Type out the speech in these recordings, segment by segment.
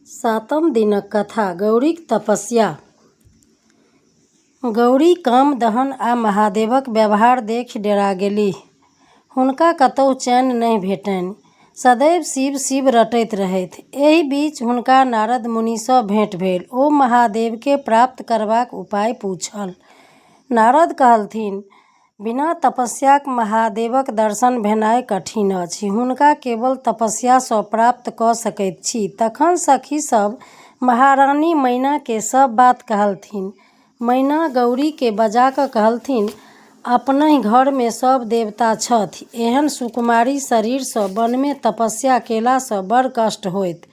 सातम दिनक कथा गौरीक तपस्या। गौरी काम दहन आ महादेवक व्यवहार देखि डेरा गेलीह। हुनका कतहु चैन नहि भेटनि, सदैव शिव शिव रटैत रहथि। एहि बीच हुनका नारद मुनिसँ भेँट भेल। ओ महादेवके प्राप्त करबाक उपाय पूछल। नारद कहलथिन, बिना तपस्याक महादेवक दर्शन भेनाइ कठिन अछि। हुनका केवल तपस्यासँ प्राप्त कऽ सकैत छी। तखन सखी सब महारानी मैनाके सब बात कहलथिन। मैना गौरीके बजा कऽ कहलथिन, अपनहि घरमे सब देवता छथि। एहन सुकुमारी शरीरसँ वनमे तपस्या केलासँ बड़ कष्ट होइत।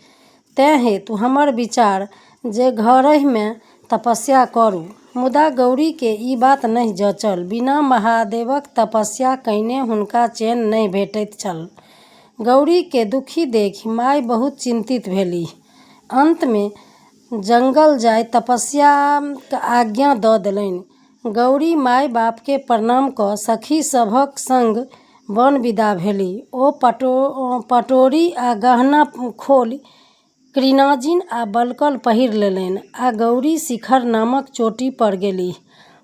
तेँ हेतु हमर विचार जे घरहिमे तपस्या करू। मुदा गौरीके ई बात नहि जचल। बिना महादेवक तपस्या कएने हुनका चैन नहि भेटैत छल। गौरीके दुखी देखि माय बहुत चिंतित भेलीह। अंतमे जंगल जाय तपस्याक आज्ञा दऽ देलनि। गौरी माय बापके प्रणाम कऽ सखी सभक संग वन विदा भेलीह। ओ पटोरी आ गहना खोलि कृणाजिन आ बलकल पहिर लेलनि आ गौरी शिखर नामक चोटी पर गेलीह।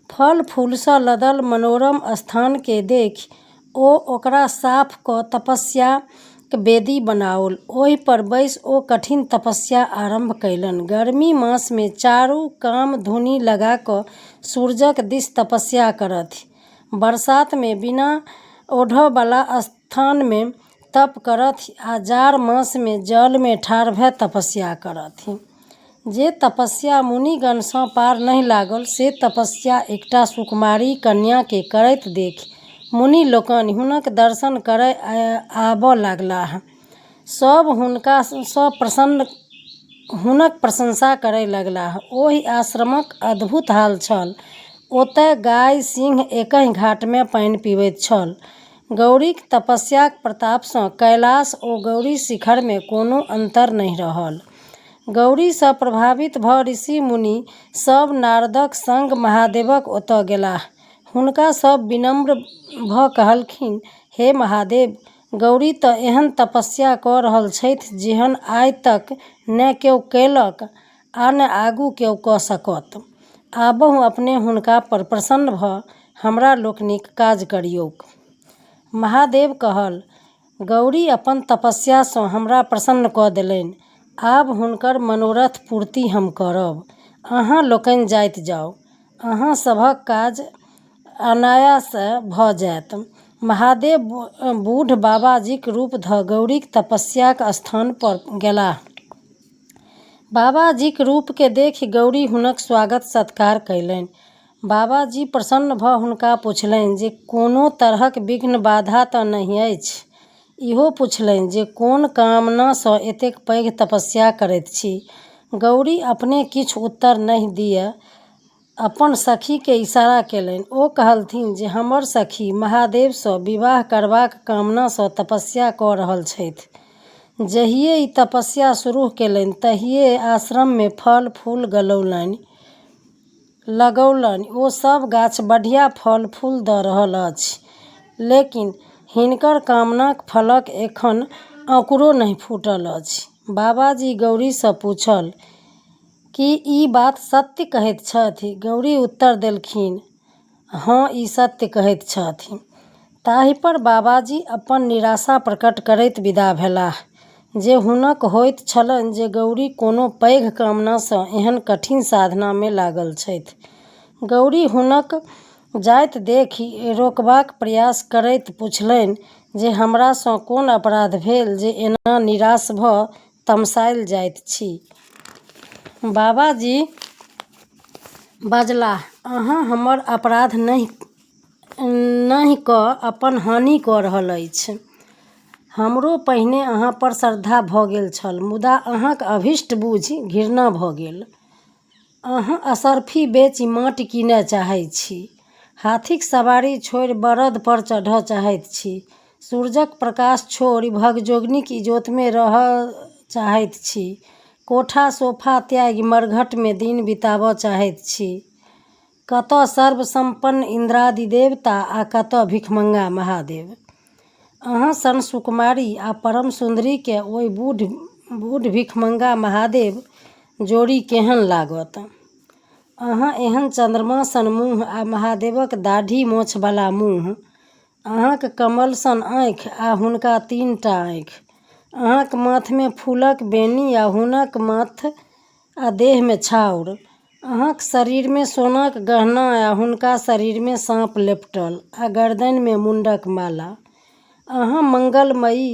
फल फूलसँ लदल मनोरम स्थानके देखि ओ ओकरा साफ कऽ तपस्याक वेदी बनाओल। ओहि पर बैसि ओ कठिन तपस्या आरंभ कयलनि। गर्मी मासमे चारू काम धुनी लगा कऽ सूरजक दिस तपस्या करथि। बरसातमे बिना ओढ़यबला स्थानमे तप करथि आ जाड़ मासमे जलमे ठाढ़ भऽ तपस्या करथि। जे तपस्या मुनिगणसँ पार नहि लागल से तपस्या एकटा सुकुमारी कन्याके करैत देखि मुनि लोकनि हुनक दर्शन करय आबऽ लागलाह। सब हुनक प्रशंसा करय लगलाह। ओहि आश्रमक अद्भुत हाल छल। ओतय गाय सिंह एकहि घाटमे पानि पीबैत छल। गौरीक तपस्याक प्रतापसँ कैलाश ओ गौरी शिखरमे कोनो अंतर नहि रहल। गौरीसँ प्रभावित भऽ ऋषि मुनि सब नारदक संग महादेवक ओतऽ गेलाह। हुनका सब विनम्र भऽ कहलखिन, हे महादेव, गौरी तऽ एहन तपस्या कऽ रहल छथि जेहन आइ तक ने केओ केलक आ ने आगू केओ कऽ सकत। आबहु अपने हुनका पर प्रसन्न भऽ हमरा लोकनिक काज करियौक। महादेव कहल, गौरी अपन तपस्यासँ हमरा प्रसन्न कऽ देलनि। आब हुनकर मनोरथ पूर्ति हम करब। अहाँ लोकनि जाइत जाउ। अहाँ सभक काज अनायास भऽ जायत। महादेव बूढ़ बाबाजीक रूप धऽ गौरीक तपस्याक स्थान पर गेलाह। बाबाजीक रूपके देखि गौरी हुनक स्वागत सत्कार कयलनि। बाबाजी प्रसन्न भऽ हुनका पुछलनि जे कोनो तरहक विघ्न बाधा तऽ नहि अछि। इहो पुछलनि जे कोन कामनासँ एतेक पैघ तपस्या करैत छी। गौरी अपने किछु उत्तर नहि दिअ अपन सखीके इशारा केलनि। ओ कहलथिन जे हमर सखी महादेवसँ विवाह करबाक कामनासँ तपस्या कऽ रहल छथि। जहिये ई तपस्या शुरू केलनि तहिये आश्रममे फल फूल लगौलनि। ओ सब गाछ बढ़िया फल फूल दऽ रहल अछि, लेकिन हिनकर कामनाक फलक एखन अंकुरो नहि फूटल अछि। बाबाजी गौरीसँ पूछल, की ई बात सत्य कहैत छथि? गौरी उत्तर देलखिन, हँ, ई सत्य कहैत छथि। ताहि पर बाबाजी अपन निराशा प्रकट करैत विदा भेलाह। जे हुनक होइत छलनि जे गौरी कोनो पैघ कामनासँ एहन कठिन साधनामे लागल छथि। गौरी हुनक जाइत देखि रोकबाक प्रयास करैत पुछलनि जे हमरासँ कोन अपराध भेल जे एना निराश भऽ तमसायल जाइत छी? बाबाजी बजलाह, अहाँ हमर अपराध नहि कऽ अपन हानि कऽ रहल अछि। हमरो पहिने अहाँ पर श्रद्धा भऽ गेल छल, मुदा अहाँक अभीष्ट बुझि घृणा भऽ गेल। अहाँ असरफी बेचि माटि कीनय चाहैत छी, हाथीक सवारी छोड़ि बरद पर चढ़य चाहैत छी, सूरजक प्रकाश छोड़ि भगजोगनीक इजोतमे रहय चाहैत छी, कोठा सोफा त्यागि मरघटमे दिन बिताबऽ चाहैत छी। कतऽ सर्वसंपन्न इंद्रादि देवता आ कतऽ भिखमंगा महादेव। अहाँ सन सुकुमारी आ परम सुंदरीके ओहि बूढ़ बूढ़ भिखमंगा महादेव जोड़ी केहन लागत। अहाँ एहन चंद्रमा सन मुँह आ महादेवक दाढ़ी मोछवला मुँह, अहाँक कमल सन आँखि आ हुनका 3टा आँखि, अहाँक माथमे फूलक बेनी आ हुनक माथ आ देहमे छाउर, अहाँक शरीरमे सोनाक गहना आ हुनका शरीरमे साँप लेपटल आ गर्दनिमे मुण्डक माला। अहाँ मंगलमयी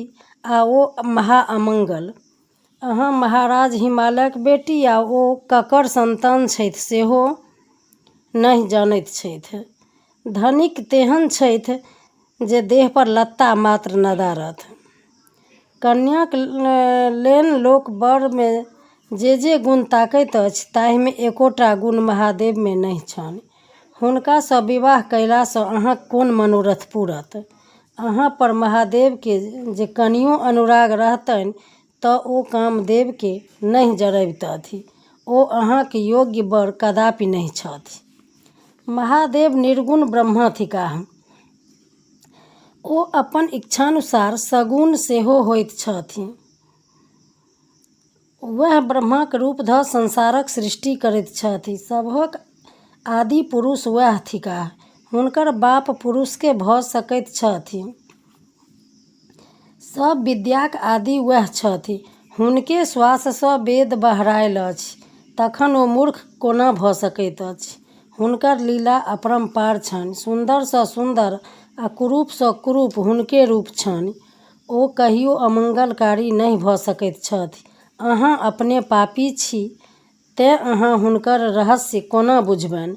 आ ओ महाअमंगल। अहाँ महाराज हिमालयक बेटी आ ओ ककर संतान छथि सेहो नहि जानैत छथि। धनिक तेहन छथि जे देह पर लत्ता मात्र नदारथ। कन्याक लेन लोक बरमे जे गुण ताकैत अछि ताहिमे एकोटा गुण महादेवमे नहि छनि। हुनकासँ विवाह कयलासँ अहाँक कोन मनोरथ पूरत। अहाँ पर महादेवके जे कनियो अनुराग रहतनि तऽ ओ कामदेवके नहि जरबितथि। ओ अहाँक योग्य वर कदापि नहि छथि। महादेव निर्गुण ब्रह्म थिकाह। ओ अपन इच्छानुसार सगुण सेहो होइत छथि। वह ब्रह्मक रूप धऽ संसारक सृष्टि करैत छथि। सभक आदि पुरुष वह थिकाह। हुनकर बाप पुरुषके भऽ सकैत छथि। सब विद्याक आदि वह छथि। हुनके श्वाससँ वेद बहरायल अछि, तखन ओ मूर्ख कोना भऽ सकैत अछि। हुनकर लीला अपरम्पार छनि। सुन्दरसँ सुन्दर आ कुरूपसँ कुरूप हुनके रूप छनि। ओ कहियो अमंगलकारी नहि भऽ सकैत छथि। अहाँ अपने पापी छी, तेँ अहाँ हुनकर रहस्य कोना बुझबनि।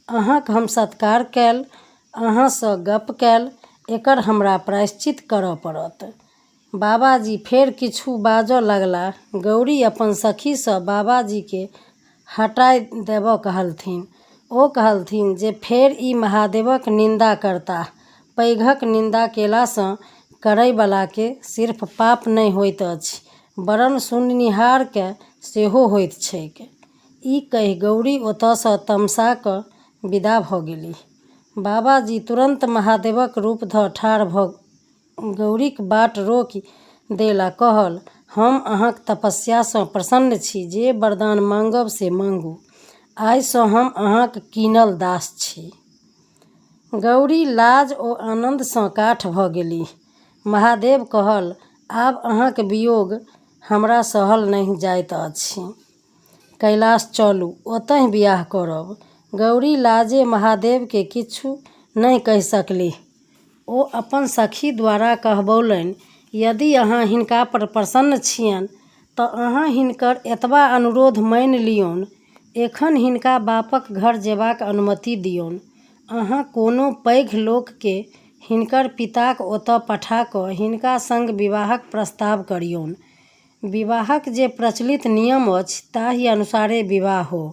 अहाँक हम सत्कार कयल, अहाँसँ गप कयल, एकर हमरा प्रायश्चित करऽ पड़त। बाबाजी फेर किछु बाजऽ लगलाह। गौरी अपन सखीसँ बाबाजीके हटाय देबऽ कहलथिन। ओ कहलथिन जे फेर ई महादेवक निंदा करताह। पैघक निंदा केलासँ करैवलाके सिर्फ पाप नहि होइत अछि, वरन सुननिहारके सेहो होइत छैक। ई कहि गौरी ओतऽसँ तमसा कऽ विदा भऽ गेलीह। बाबाजी तुरंत महादेवक रूप धऽ ठाढ़ भऽ गौरीक बाट रोकि देला। कहल, हम अहाँक तपस्यासँ प्रसन्न छी। जे वरदान मांगब से मांगू। आइसँ हम अहाँक कीनल दास छी। गौरी लाज ओ आनन्दसँ काठ भऽ गेलीह। महादेव कहल, आब अहाँक वियोग हमरा सहल नहि जाइत अछि। कैलाश चलू, ओतहि बियाह करब। गौरी लाजे महादेवके किछु नहि कहि सकलीह। ओ अपन सखी द्वारा कहबौलनि, यदि अहाँ हिनका पर प्रसन्न छियनि तऽ अहाँ हिनकर एतबा अनुरोध मानि लियौन। एखन हिनका बापक घर जेबाक अनुमति दियौन। अहाँ कोनो पैघ लोकके हिनकर पिताक ओतऽ पठा कऽ हिनका संग विवाहक प्रस्ताव करियौन। विवाहक जे प्रचलित नियम अछि ताहि अनुसारे विवाह हो,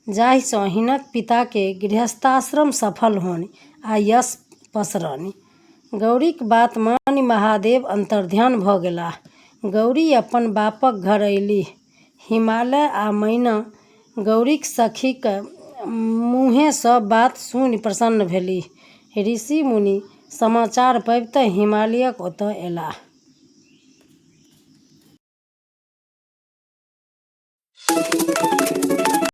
जाहिसँ हिनक पिताके गृहस्थाश्रम सफल होनि आ यश पसरनि। गौरीक बात मानि महादेव अंतर्ध्यान भऽ गेलाह। गौरी अपन बापक घर अयलीह। हिमालय आ मैना गौरीक सखीक मुँहेसँ बात सुनि प्रसन्न भेलीह। ऋषि मुनि समाचार पाबितहि हिमालयक ओतऽ अयलाह।